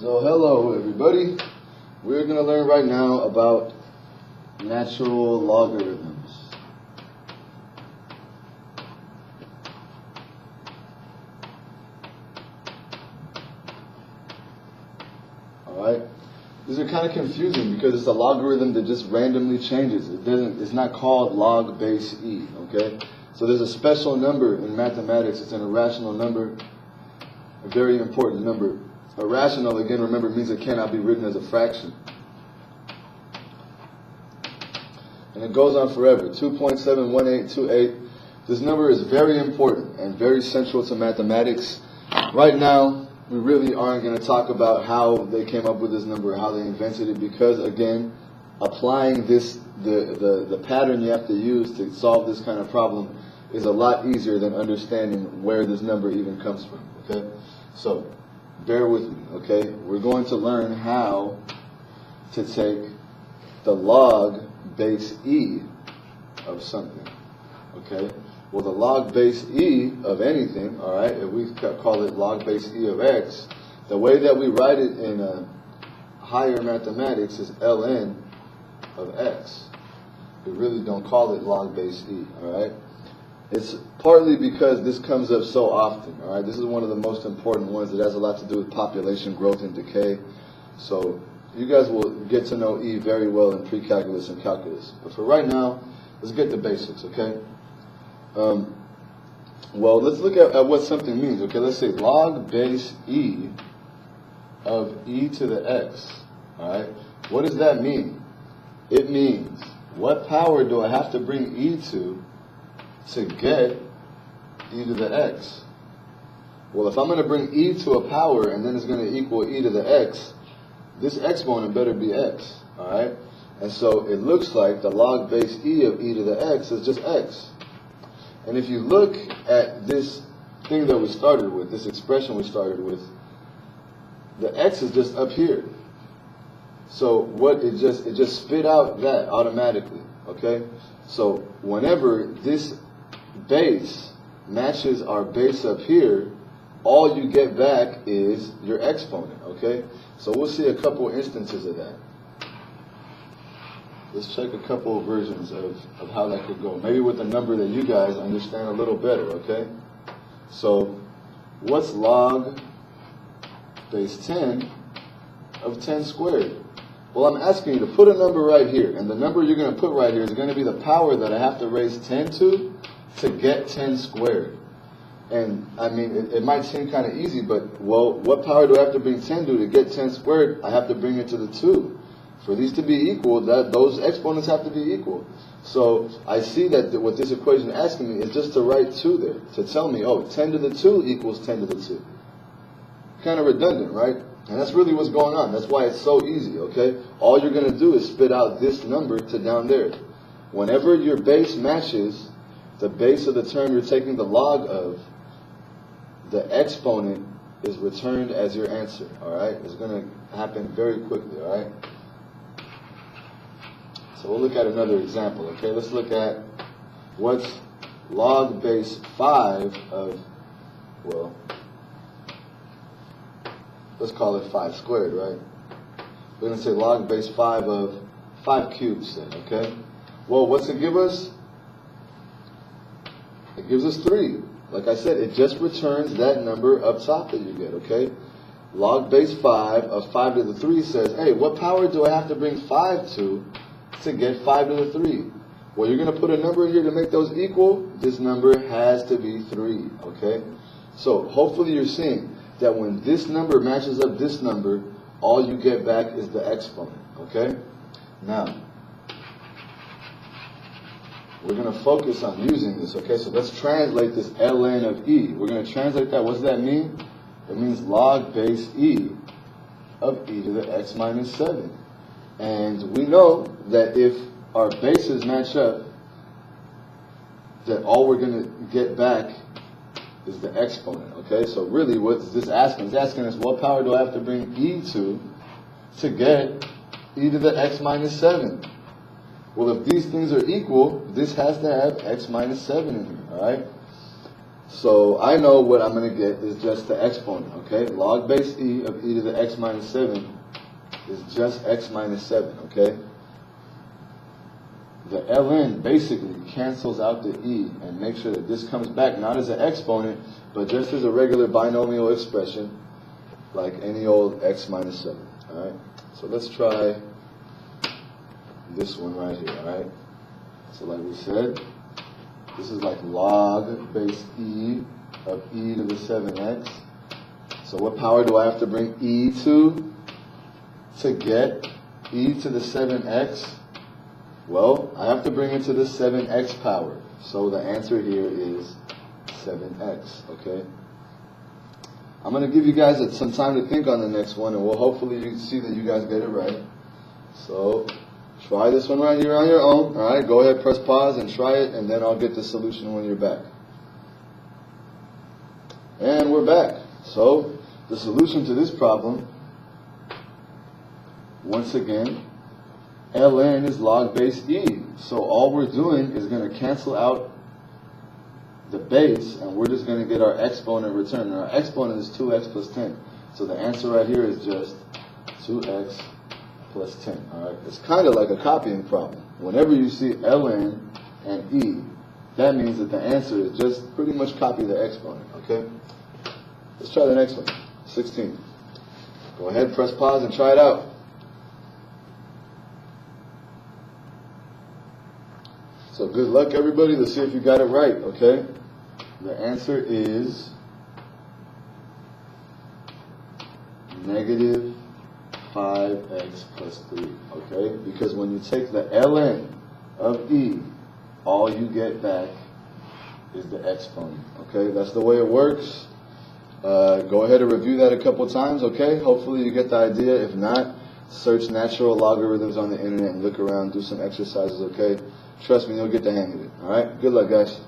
So hello everybody, we're going to learn right now about natural logarithms. Alright, these are kind of confusing because it's a logarithm that just randomly changes. It's not called log base e, okay? So there's a special number in mathematics, it's an irrational number, a very important number. Irrational, again, remember, means it cannot be written as a fraction. And it goes on forever, 2.71828. This number is very important and very central to mathematics. Right now, we really aren't going to talk about how they came up with this number, how they invented it, because, again, applying this, the pattern you have to use to solve this kind of problem is a lot easier than understanding where this number even comes from, okay? So, bear with me, okay? We're going to learn how to take the log base e of something, okay? Well, the log base e of anything, all right, if we call it log base e of x, the way that we write it in higher mathematics is ln of x. We really don't call it log base e, all right? It's partly because this comes up so often, all right? This is one of the most important ones that has a lot to do with population growth and decay. So you guys will get to know E very well in pre-calculus and calculus. But for right now, let's get the basics, okay? Well, let's look at what something means, okay? Let's say log base E of e to the x, all right? What does that mean? It means, what power do I have to bring e to get e to the x? Well, if I'm going to bring e to a power and then it's going to equal e to the x, this exponent better be x, all right? And so it looks like the log base e of e to the x is just x. And if you look at this thing that we started with, this expression we started with, the x is just up here. So what it just spit out that automatically, okay? So whenever this base matches our base up here, all you get back is your exponent, okay? So we'll see a couple instances of that. Let's check a couple of versions of how that could go. Maybe with a number that you guys understand a little better, okay? So what's log base 10 of 10 squared? Well, I'm asking you to put a number right here, and the number you're going to put right here is going to be the power that I have to raise 10 to get 10 squared. And I mean, it might seem kind of easy, but well, what power do I have to bring 10 to get 10 squared? I have to bring it to the 2. For these to be equal, those exponents have to be equal. So I see that what this equation is asking me is just to write 2 there, to tell me, oh, 10 to the 2 equals 10 to the 2. Kind of redundant, right? And that's really what's going on. That's why it's so easy, okay? All you're going to do is spit out this number to down there. Whenever your base matches the base of the term you're taking the log of, the exponent is returned as your answer, all right? It's going to happen very quickly, all right? So we'll look at another example, okay? Let's look at what's log base 5 of, well, let's call it 5 squared, right? We're going to say log base 5 of 5 cubes then, okay? Well, what's it give us? It gives us 3. Like I said, it just returns that number up top that you get, okay? Log base 5 of 5 to the 3 says, hey, what power do I have to bring 5 to get 5 to the 3? Well, you're going to put a number here to make those equal. This number has to be 3, okay? So hopefully you're seeing that when this number matches up this number, all you get back is the exponent, okay? Now, we're going to focus on using this, okay? So let's translate this ln of e. We're going to translate that. What does that mean? It means log base e of e to the x minus 7. And we know that if our bases match up, that all we're going to get back is the exponent, okay? So really, what's this asking? It's asking us, what power do I have to bring e to get e to the x minus 7? Well, if these things are equal, this has to have x minus 7 in here, all right? So I know what I'm going to get is just the exponent, okay? Log base e of e to the x minus 7 is just x minus 7, okay? The ln basically cancels out the e and makes sure that this comes back not as an exponent, but just as a regular binomial expression, like any old x minus 7, all right? So let's try this one right here, all right? So like we said, this is like log base e of e to the 7x. So what power do I have to bring e to get e to the 7x? Well, I have to bring it to the 7x power. So the answer here is 7x, okay? I'm going to give you guys some time to think on the next one, and we'll hopefully see that you guys get it right. So try this one right here on your own. All right, go ahead, press pause and try it, and then I'll get the solution when you're back. And we're back. So the solution to this problem, once again, ln is log base e. So all we're doing is going to cancel out the base, and we're just going to get our exponent returned. And our exponent is 2x plus 10. So the answer right here is just 2x plus 10. All right, it's kind of like a copying problem. Whenever you see ln and e, that means that the answer is just pretty much copy the exponent. Okay, let's try the next one. 16. Go ahead, press pause and try it out. So good luck, everybody. Let's see if you got it right. Okay, the answer is negative 5x plus 3, okay? Because when you take the ln of e, all you get back is the exponent, okay? That's the way it works. Go ahead and review that a couple times, okay? Hopefully you get the idea. If not, search natural logarithms on the internet and look around, do some exercises, okay? Trust me, you'll get the hang of it, all right? Good luck, guys.